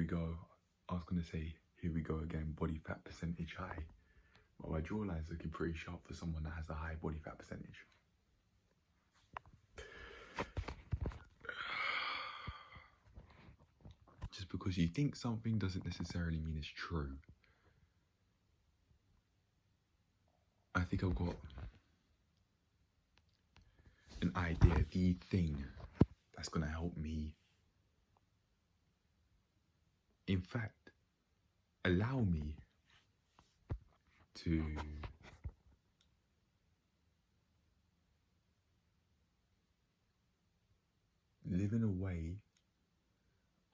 go. I was going to say, here we go again, body fat percentage high. But my jawline's looking pretty sharp for someone that has a high body fat percentage. Just because you think something doesn't necessarily mean it's true. I think I've got an idea, the thing that's going to help me, in fact, allow me to live in a way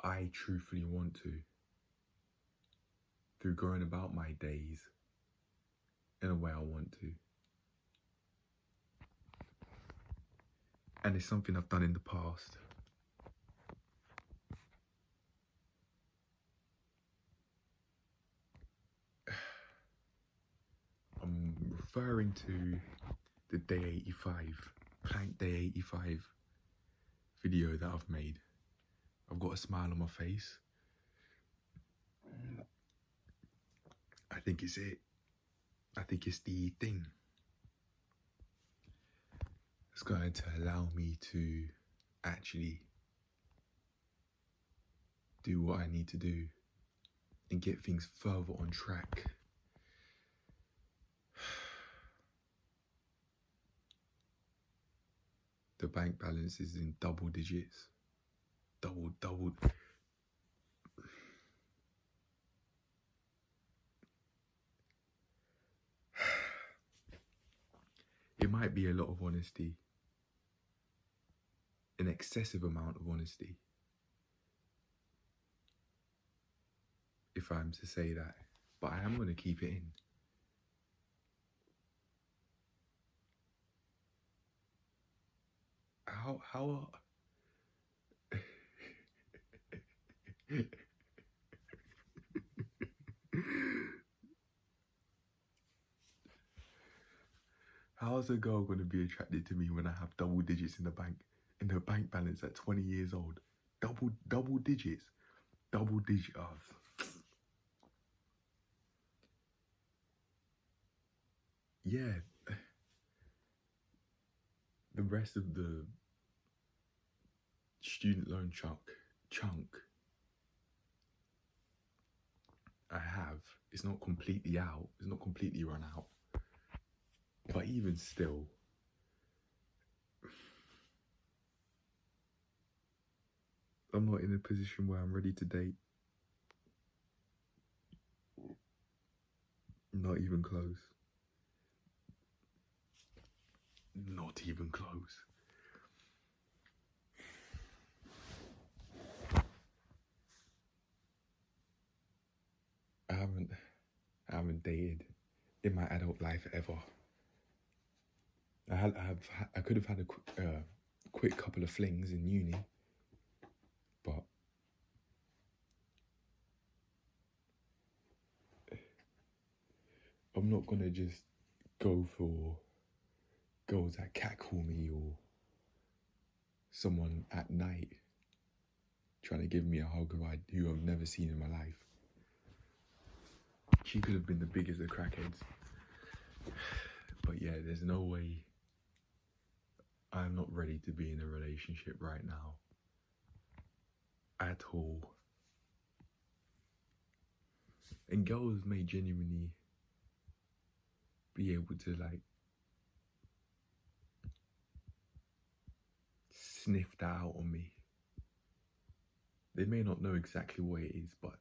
I truthfully want to, through going about my days in a way I want to. And it's something I've done in the past. I'm referring to the day 85, plank day 85 video that I've made. I've got a smile on my face. I think it's it. I think it's the thing. It's going to allow me to actually do what I need to do and get things further on track. The bank balance is in double digits. Double. It might be a lot of honesty, an excessive amount of honesty, if I'm to say that, but I am going to keep it in. How How is a girl going to be attracted to me when I have double digits in the bank balance at 20 years old? Double digits. Double digit of. Yeah. The rest of the student loan chunk I have, it's not completely out. It's not completely run out. But even still, I'm not in a position where I'm ready to date. Not even close. Not even close. I haven't dated in my adult life ever. I could have had a quick couple of flings in uni, but I'm not gonna just go for girls that catcall me or someone at night trying to give me a hug who I've never seen in my life. She could have been the biggest of crackheads. But yeah, there's no way I'm not ready to be in a relationship right now. At all. And girls may genuinely be able to sniff that out on me. They may not know exactly what it is, but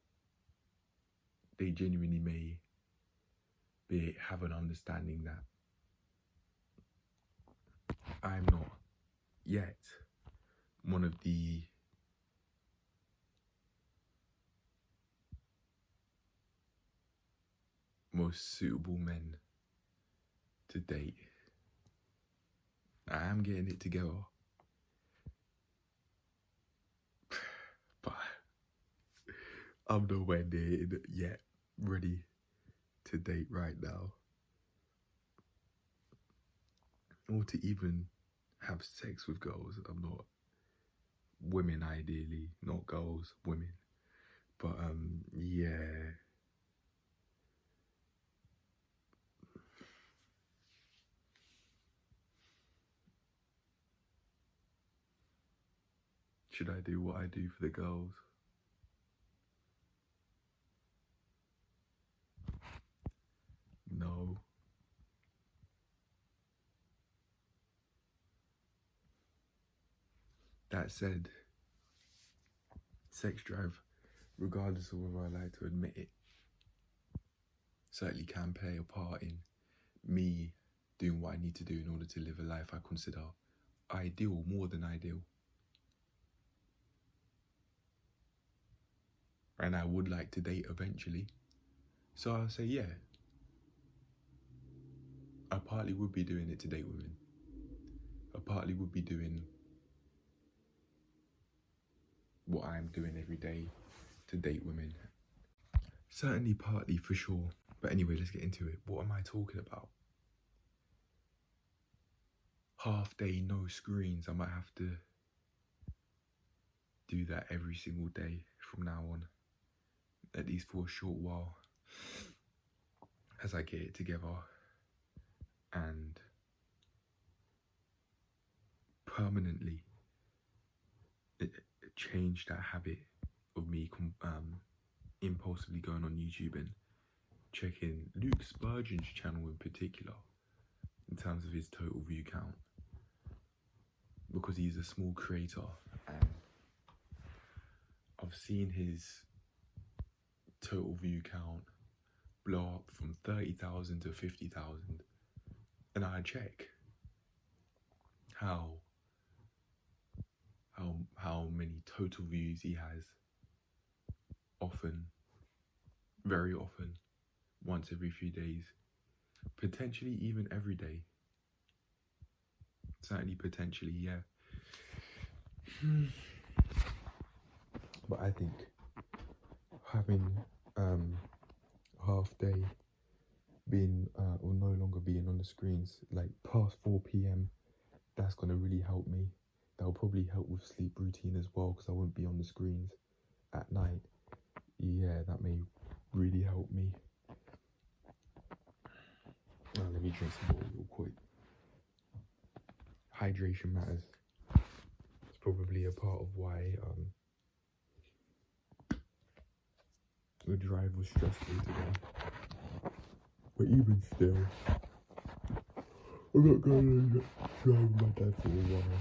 they genuinely may have an understanding that I'm not yet one of the most suitable men to date. I am getting it together, but I'm nowhere near it yet ready to date right now, or to even have sex with girls. I'm not. Women ideally, not girls, women. But yeah. Should I do what I do for the girls? No. That said, sex drive, regardless of whether I like to admit it, certainly can play a part in me doing what I need to do in order to live a life I consider ideal, more than ideal. And I would like to date eventually. So I'll say, yeah, I partly would be doing it to date women. I partly would be doing what I'm doing every day to date women. Certainly partly, for sure. But anyway, let's get into it. What am I talking about? Half day, no screens. I might have to do that every single day from now on, at least for a short while, as I get it together and permanently change that habit of me impulsively going on YouTube and checking Luke Spurgeon's channel in particular in terms of his total view count, because he's a small creator and I've seen his total view count blow up from 30,000 to 50,000, and I check how many total views he has often, very often, once every few days, potentially even every day. Certainly potentially, yeah. But I think having half day being or no longer being on the screens like past 4 p.m, that's gonna really help me. That'll probably help with sleep routine as well, because I won't be on the screens at night. Yeah, that may really help me. Let me drink some water real quick. Hydration matters. It's probably a part of why the drive was stressful today. But even still, I'm not going to drive with my dad for a while.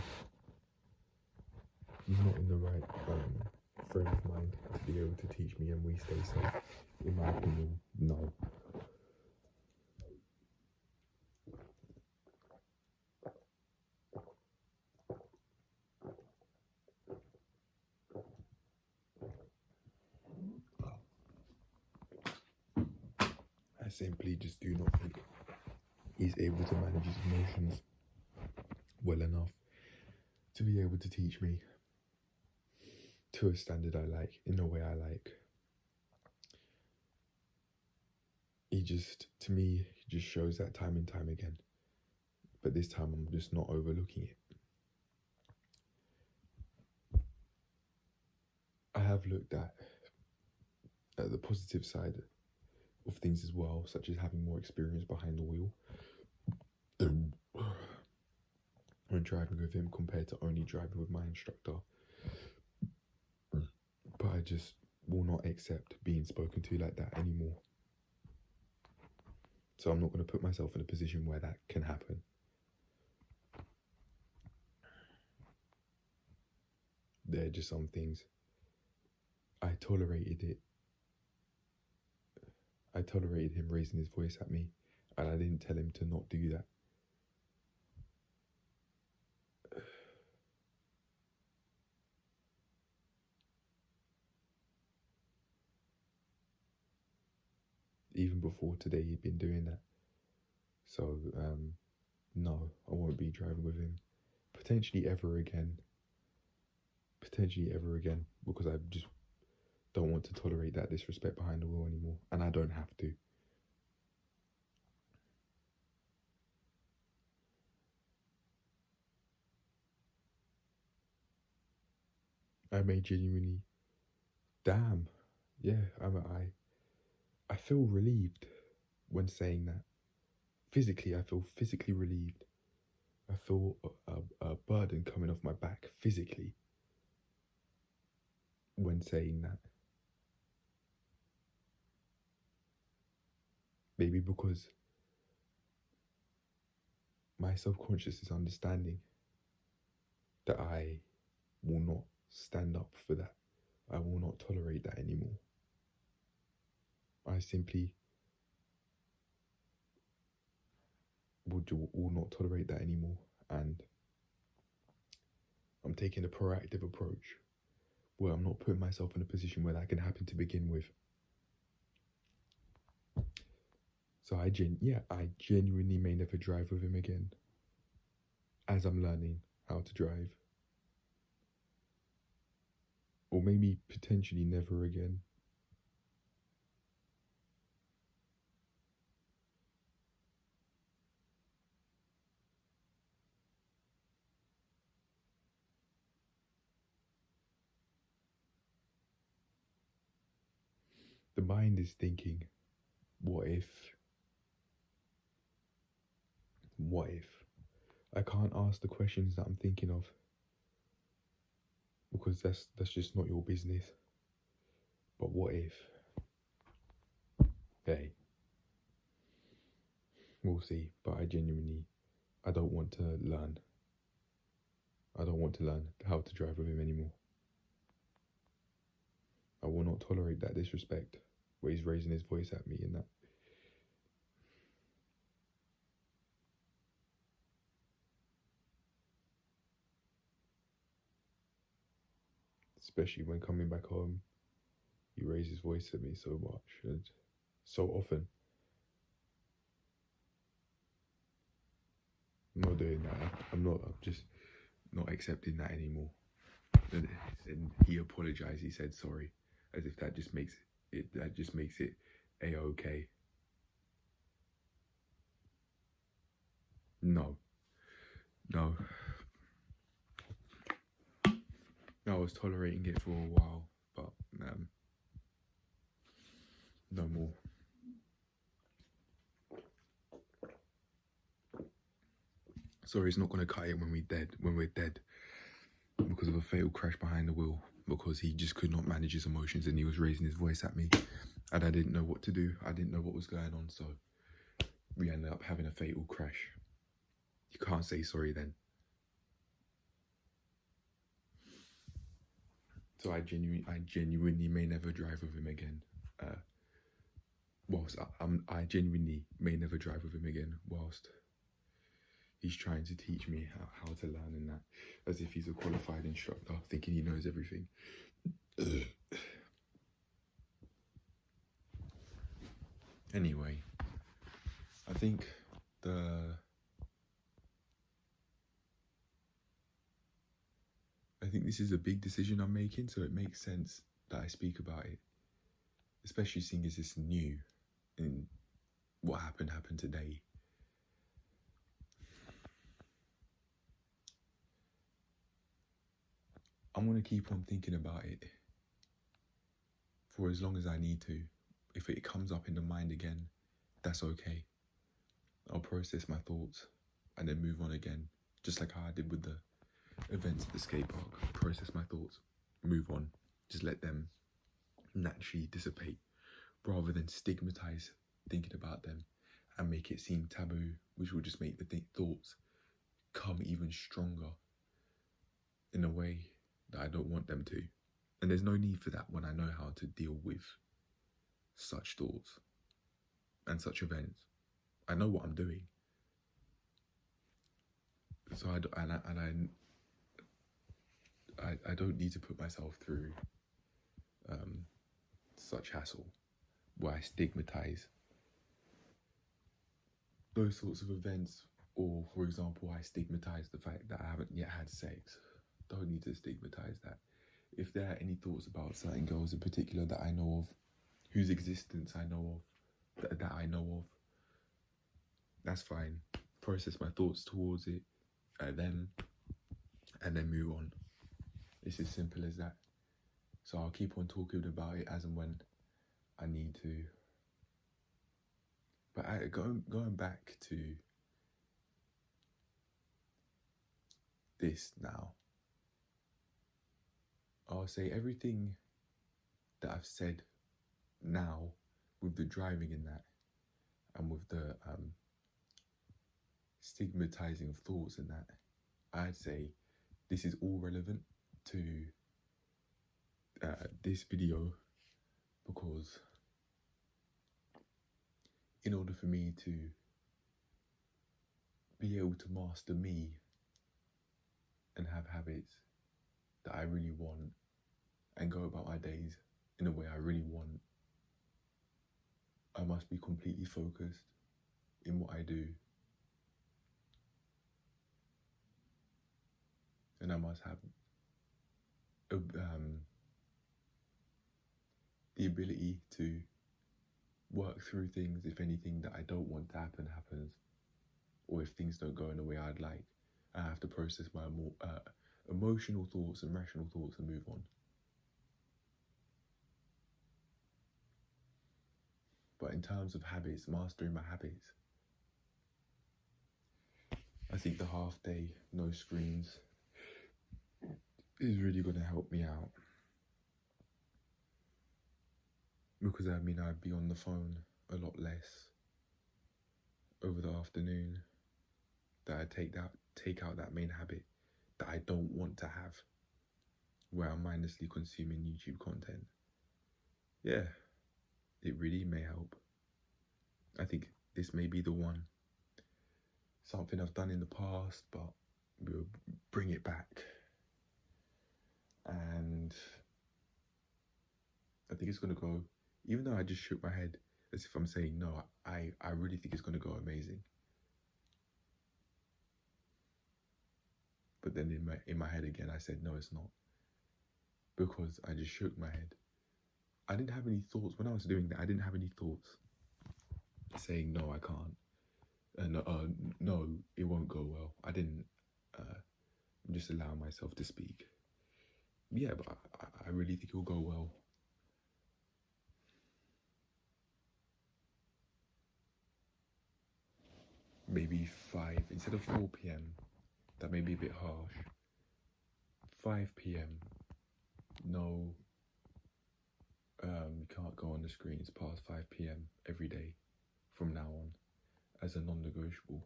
He's not in the right frame of mind to be able to teach me, and we stay safe. In my opinion, no. I simply just do not think he's able to manage his emotions well enough to be able to teach me to a standard I like, in a way I like. To me, he just shows that time and time again. But this time I'm just not overlooking it. I have looked at the positive side of things as well, such as having more experience behind the wheel when driving with him compared to only driving with my instructor. But I just will not accept being spoken to like that anymore. So I'm not going to put myself in a position where that can happen. There are just some things. I tolerated it. I tolerated him raising his voice at me, and I didn't tell him to not do that. Even before today, he'd been doing that. So, no, I won't be driving with him. Potentially ever again, because I just don't want to tolerate that disrespect behind the wheel anymore, and I don't have to. I may genuinely, damn, yeah, I feel relieved when saying that. Physically, I feel physically relieved. I feel a burden coming off my back physically when saying that. Maybe because my subconscious is understanding that I will not stand up for that. I will not tolerate that anymore. I simply will not tolerate that anymore. And I'm taking a proactive approach where I'm not putting myself in a position where that can happen to begin with. So I genuinely may never drive with him again as I'm learning how to drive. Or maybe potentially never again. The mind is thinking, what if? What if? I can't ask the questions that I'm thinking of because that's just not your business. But what if? Hey, we'll see. But I don't want to learn. I don't want to learn how to drive with him anymore. I will not tolerate that disrespect where he's raising his voice at me and that. Especially when coming back home, he raises his voice at me so much and so often. I'm not doing that. I'm just not accepting that anymore. And he apologized. He said sorry, as if that just makes it a-okay. No. I was tolerating it for a while, but no more. Sorry, it's not going to cut it when we're dead because of a fatal crash behind the wheel, because he just could not manage his emotions and he was raising his voice at me and I didn't know what to do. I didn't know what was going on, so we ended up having a fatal crash. You can't say sorry then. So I genuinely may never drive with him again. I genuinely may never drive with him again whilst he's trying to teach me how to learn and that, as if he's a qualified instructor, thinking he knows everything. Anyway, I think this is a big decision I'm making, so it makes sense that I speak about it, especially seeing as it's new and what happened today. I'm going to keep on thinking about it for as long as I need to. If it comes up in the mind again, that's okay. I'll process my thoughts and then move on again, just like how I did with the events at the skate park. Process my thoughts, move on, just let them naturally dissipate, rather than stigmatize thinking about them and make it seem taboo, which will just make the thoughts come even stronger in a way that I don't want them to. And there's no need for that when I know how to deal with such thoughts and such events. I know what I'm doing. So I don't need to put myself through such hassle where I stigmatize those sorts of events, or for example, I stigmatize the fact that I haven't yet had sex. Don't need to stigmatize that. If there are any thoughts about certain girls in particular that I know of, whose existence I know of, that I know of, that's fine. Process my thoughts towards it, them, and then move on. It's as simple as that. So I'll keep on talking about it as and when I need to. But going back to this now, I'll say everything that I've said now with the driving in that and with the stigmatizing of thoughts and that, I'd say this is all relevant to this video, because in order for me to be able to master me and have habits that I really want and go about my days in a way I really want, I must be completely focused in what I do. And I must have the ability to work through things if anything that I don't want to happen happens, or if things don't go in the way I'd like. I have to process my more emotional thoughts and rational thoughts and move on. But in terms of habits, mastering my habits, I think the half day, no screens, is really going to help me out. Because I mean, I'd be on the phone a lot less over the afternoon, that I take out that main habit that I don't want to have, where I'm mindlessly consuming YouTube content. Yeah, it really may help. I think this may be the one. Something I've done in the past, but we'll bring it back. And I think it's going to go, even though I just shook my head as if I'm saying no, I really think it's going to go amazing. But then in my head again, I said, no, it's not. Because I just shook my head. I didn't have any thoughts. When I was doing that, I didn't have any thoughts saying, no, I can't. No, it won't go well. I didn't. I'm just allowing myself to speak. Yeah, but I really think it'll go well. Maybe 5, instead of 4 p.m, that may be a bit harsh. 5 p.m, no, you can't go on the screens past 5 p.m. every day from now on, as a non-negotiable.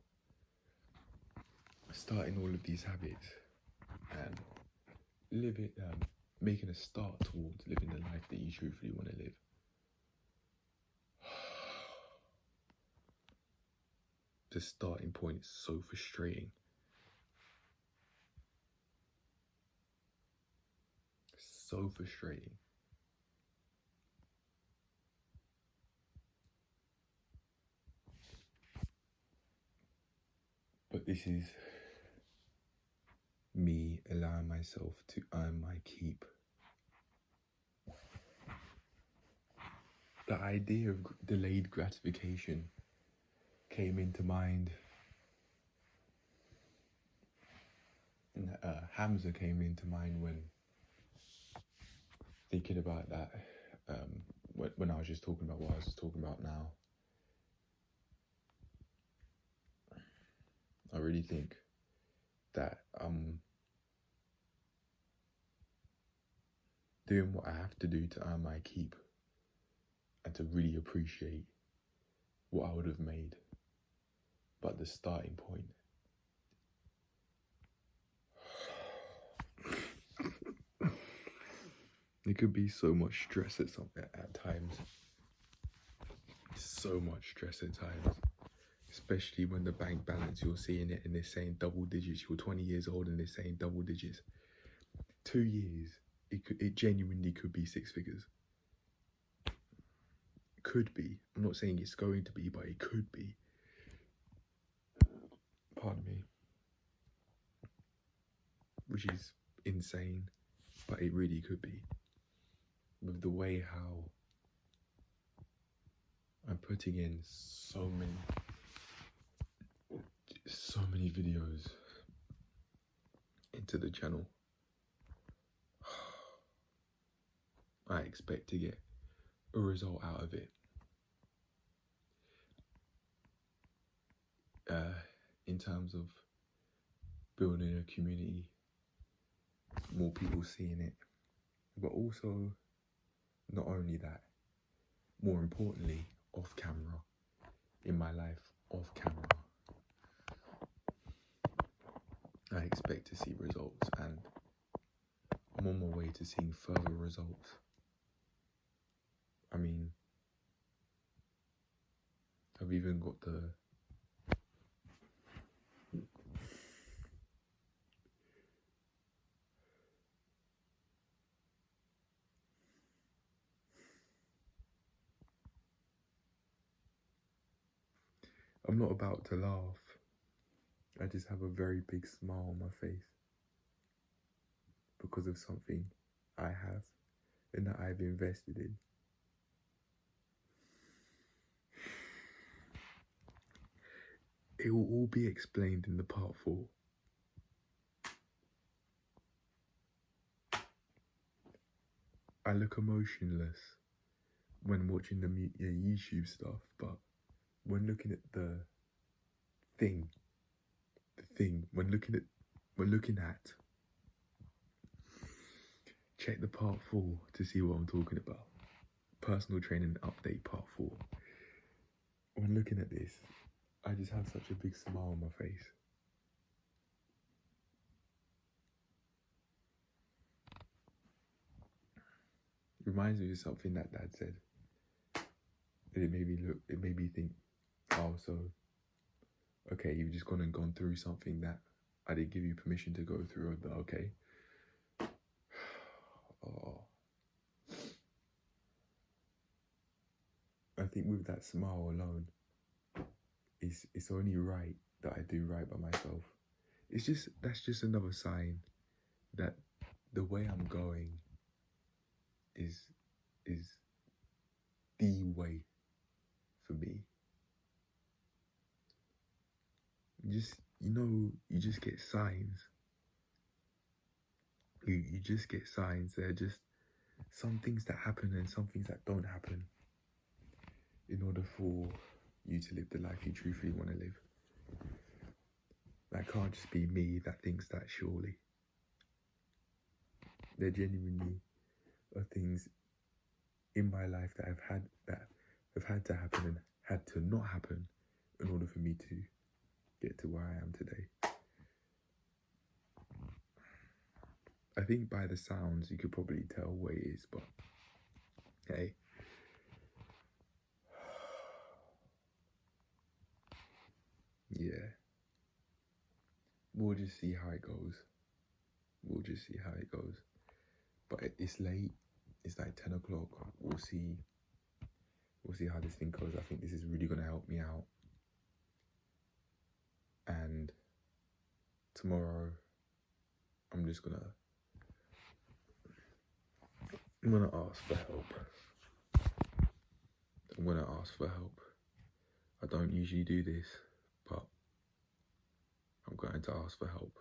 Starting all of these habits and making a start towards living the life that you truthfully want to live. The starting point is so frustrating. So frustrating. But this is me allowing myself to earn my keep. The idea of delayed gratification came into mind. And Hamza came into mind when thinking about that, when I was just talking about what I was just talking about now. I really think that I'm doing what I have to do to earn my keep and to really appreciate what I would have made. But the starting point, it could be so much stress at times. So much stress at times. Especially when the bank balance, you're seeing it and they're saying double digits. You're 20 years old and they're saying double digits. 2 years, it genuinely could be 6 figures. Could be. I'm not saying it's going to be, but it could be. Pardon me. Which is insane, but it really could be. With the way how I'm putting in so many videos into the channel, I expect to get a result out of it. In terms of building a community, more people seeing it, but also, not only that, more importantly, off camera, in my life, off camera, I expect to see results, and I'm on my way to seeing further results. I mean, I've even got I'm not about to laugh. I just have a very big smile on my face because of something I have and that I've invested in. It will all be explained in the part 4. I look emotionless when watching the YouTube stuff, but when looking at the thing, when looking at, check the part 4 to see what I'm talking about. Personal training update part 4. When looking at this, I just have such a big smile on my face. It reminds me of something that Dad said. And it made me think, oh, so, okay, you've just gone through something that I didn't give you permission to go through, but okay. Oh. I think with that smile alone, it's only right that I do right by myself. That's just another sign that the way I'm going is the way for me. You just get signs. You just get signs. They're just some things that happen and some things that don't happen in order for you to live the life you truthfully want to live. That can't just be me that thinks that, surely. There genuinely are things in my life that have had to happen and had to not happen in order for me to get to where I am today. I think by the sounds you could probably tell what it is, but hey. Yeah. We'll just see how it goes. But it's late. It's like 10 o'clock. We'll see how this thing goes. I think this is really going to help me out. And tomorrow, I'm gonna ask for help. I don't usually do this, but I'm going to ask for help.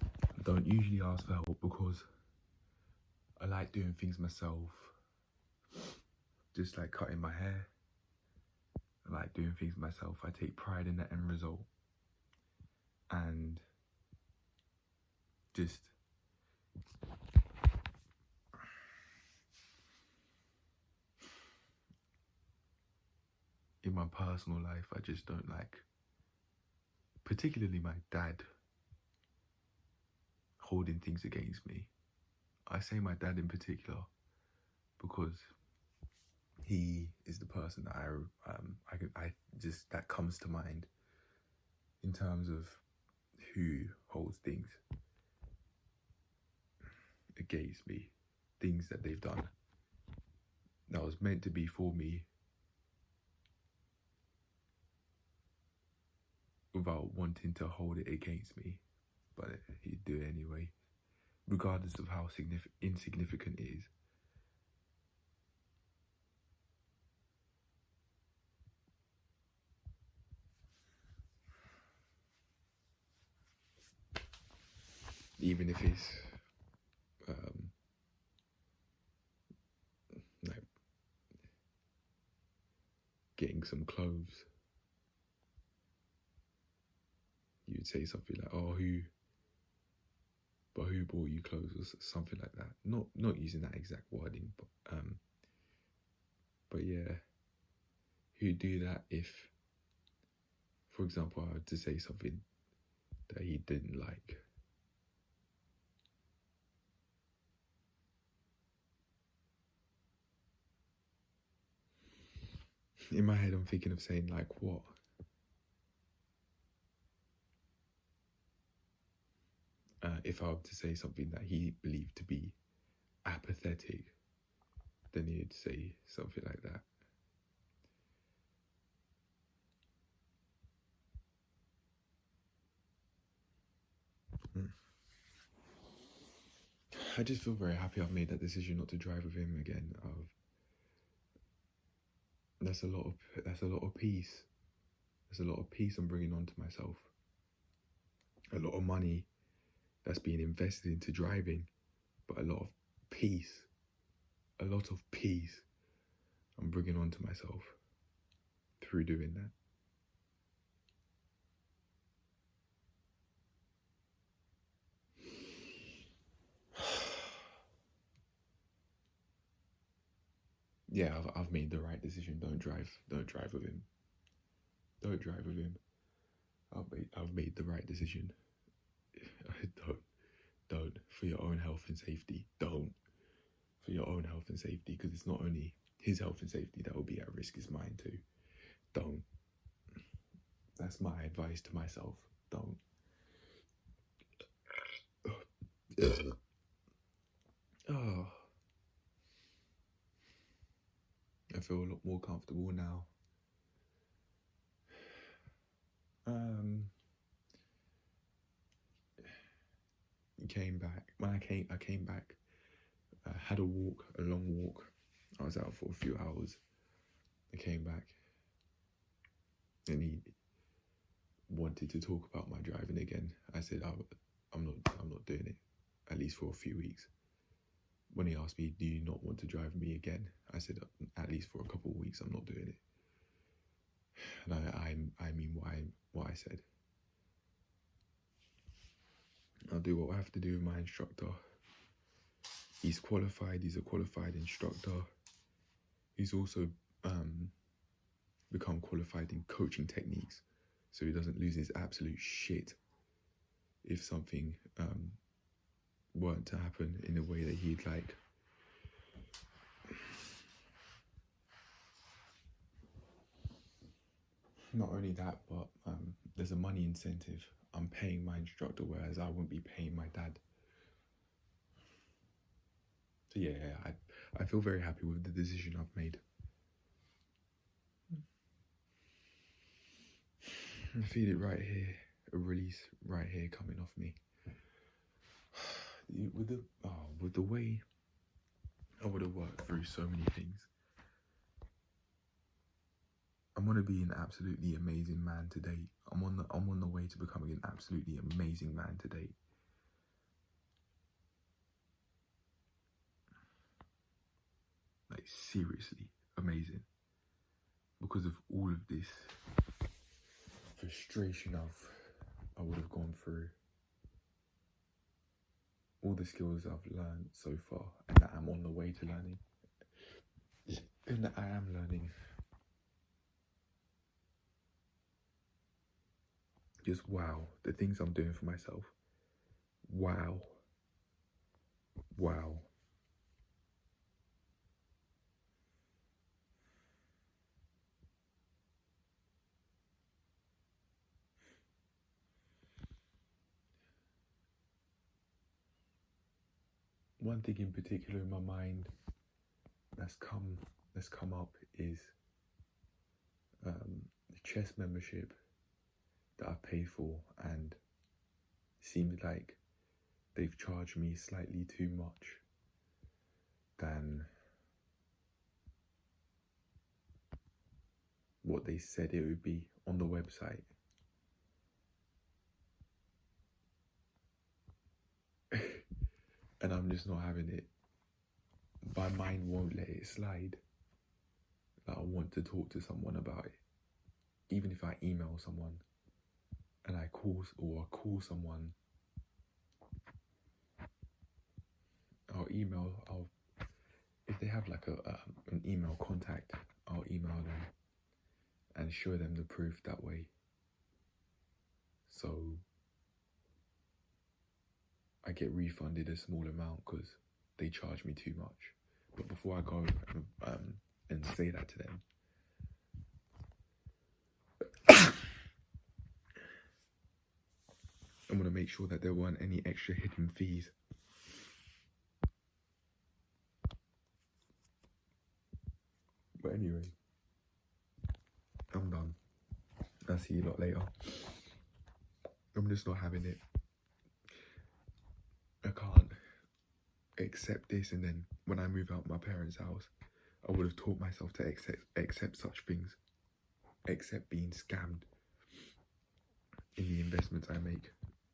I don't usually ask for help because I like doing things myself. Just like cutting my hair. I like doing things myself. I take pride in the end result. And just in my personal life, I just don't like, particularly my dad, holding things against me. I say my dad in particular because he is the person that that comes to mind in terms of who holds things against me, things that they've done that was meant to be for me without wanting to hold it against me, but he'd do it anyway, regardless of how insignificant it is. Even if it's like buying some clothes, you would say something like, "Oh, who bought you clothes?" or something like that. Not using that exact wording, but yeah, who'd do that if, for example, I were to say something that he didn't like. In my head, I'm thinking of saying like, what? If I were to say something that he believed to be apathetic, then he'd say something like that. I just feel very happy I've made that decision not to drive with him again. That's a lot of peace. There's a lot of peace I'm bringing onto myself. A lot of money that's being invested into driving, but a lot of peace I'm bringing onto myself through doing that. Yeah, I've made the right decision. Don't drive with him. Don't drive with him. I've made the right decision. Don't, for your own health and safety. Don't, for your own health and safety, because it's not only his health and safety that will be at risk, it's mine too. Don't. That's my advice to myself. Don't. Oh, I feel a lot more comfortable now. Came back. When I came back. I had a long walk. I was out for a few hours. I came back, and he wanted to talk about my driving again. I said, I'm not doing it, at least for a few weeks. When he asked me, "Do you not want to drive me again?" I said, "At least for a couple of weeks, I'm not doing it." And I mean what I said. I'll do what I have to do with my instructor. He's qualified. He's a qualified instructor. He's also become qualified in coaching techniques, so he doesn't lose his absolute shit if something weren't to happen in a way that he'd like. Not only that, but there's a money incentive. I'm paying my instructor, whereas I wouldn't be paying my dad. So yeah, I feel very happy with the decision I've made. I feel it right here, a release right here coming off me. With the way I would have worked through so many things, I'm gonna be an absolutely amazing man today. I'm on the way to becoming an absolutely amazing man today. Like seriously amazing, because of all of this frustration I would have gone through, all the skills I've learned so far, and that I'm on the way to learning, and that I am learning. Just wow, the things I'm doing for myself. Wow. One thing in particular in my mind that's come up is the chess membership that I paid for, and it seemed like they've charged me slightly too much than what they said it would be on the website. And I'm just not having it. My mind won't let it slide. that I want to talk to someone about it. Even if I email someone and I call someone, if they have like an email contact, I'll email them and show them the proof that way. So I get refunded a small amount because they charge me too much. But before I go and say that to them, I'm going to make sure that there weren't any extra hidden fees. But anyway, I'm done. I'll see you lot later. I'm just not having it. I can't accept this, and then when I move out my parents' house, I would have taught myself to accept such things. Accept being scammed in the investments I make.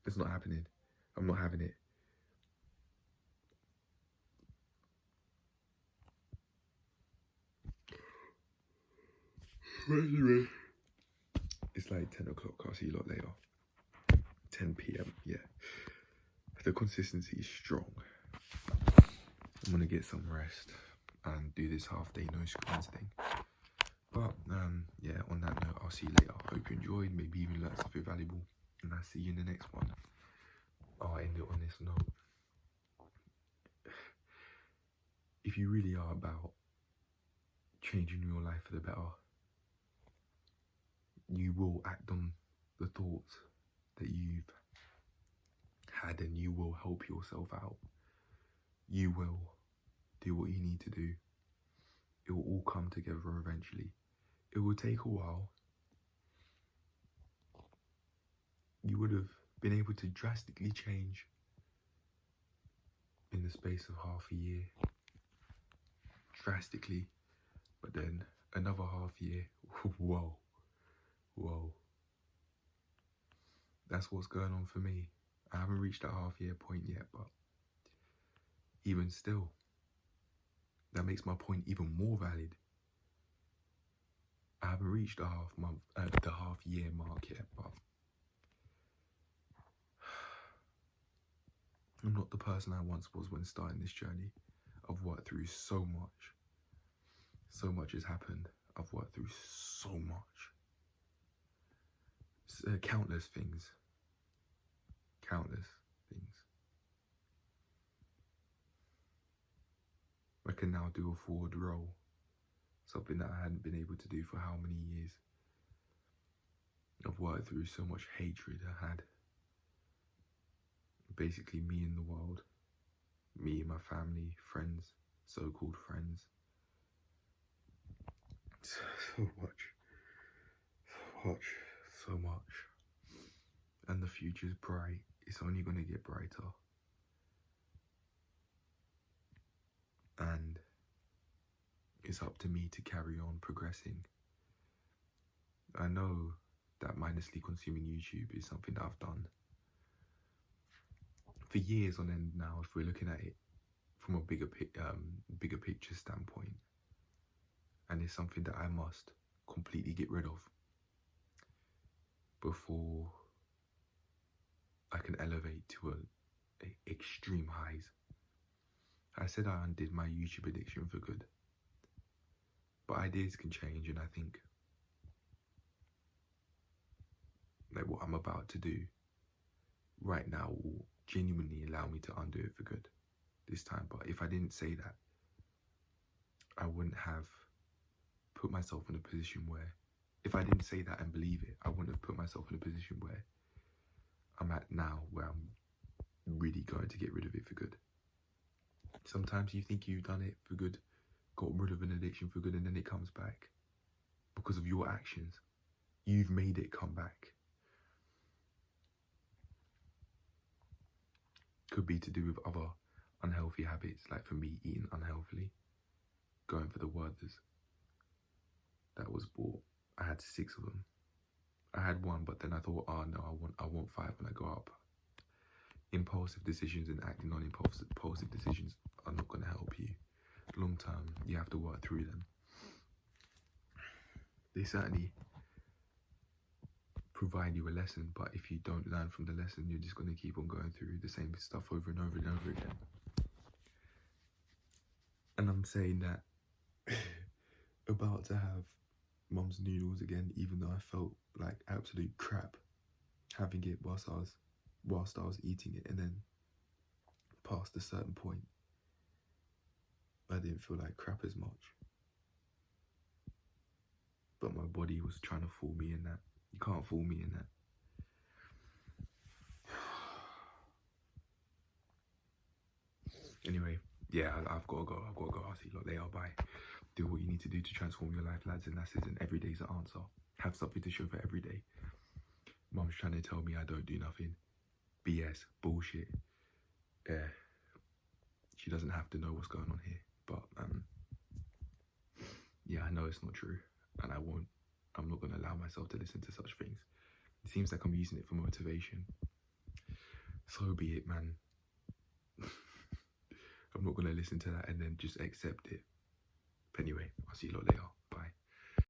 It's not happening. I'm not having it. Anyway, it's like 10 o'clock. I'll see you lot later. 10 p.m. Yeah. The consistency is strong. I'm gonna get some rest and do this half day no screens thing. But yeah, on that note, I'll see you later. Hope you enjoyed, maybe even learned something valuable, and I'll see you in the next one. I'll end it on this note. If you really are about changing your life for the better, you will act on the thoughts that you've had, and you will help yourself out. You will do what you need to do. It will all come together eventually. It will take a while. You would have been able to drastically change in the space of half a year. Drastically. But then another half year. Whoa. That's what's going on for me. I haven't reached that half year point yet, but even still, that makes my point even more valid. I haven't reached the half year mark yet, but I'm not the person I once was when starting this journey. I've worked through so much. So much has happened. I've worked through so much. Countless things. I can now do a forward roll. Something that I hadn't been able to do for how many years. I've worked through so much hatred I had. Basically me in the world. Me, my family, friends, so-called friends. So much. And the future's bright. It's only going to get brighter. And it's up to me to carry on progressing. I know that mindlessly consuming YouTube is something that I've done for years on end now, if we're looking at it from a bigger picture standpoint. And it's something that I must completely get rid of before I can elevate to extreme highs. I said I undid my YouTube addiction for good, but ideas can change, and I think that what I'm about to do right now will genuinely allow me to undo it for good this time. But if I didn't say that, I wouldn't have put myself in a position where, if I didn't say that and believe it, I wouldn't have put myself in a position where I'm at now, where I'm really going to get rid of it for good. Sometimes you think you've done it for good, got rid of an addiction for good, and then it comes back because of your actions. You've made it come back. Could be to do with other unhealthy habits, like for me, eating unhealthily, going for the Werthers that was bought. I had 6 of them. I had 1, but then I thought, oh no, I want 5 when I go up. Impulsive decisions and acting on impulsive decisions are not going to help you. Long term, you have to work through them. they certainly provide you a lesson, but if you don't learn from the lesson, you're just going to keep on going through the same stuff over and over and over again. And I'm saying that about to have mum's noodles again, even though I felt like absolute crap having it whilst I was eating it, and then past a certain point I didn't feel like crap as much. But my body was trying to fool me in that. You can't fool me in that. Anyway, yeah, I've got to go. I'll see you lot later. Bye. Do what you need to do to transform your life, lads and lasses, and every day's the answer. Have something to show for every day. Mum's trying to tell me I don't do nothing. BS. Bullshit. Yeah. She doesn't have to know what's going on here. But, yeah, I know it's not true. And I'm not going to allow myself to listen to such things. It seems like I'm using it for motivation. So be it, man. I'm not going to listen to that and then just accept it. But anyway, I'll see you lot later.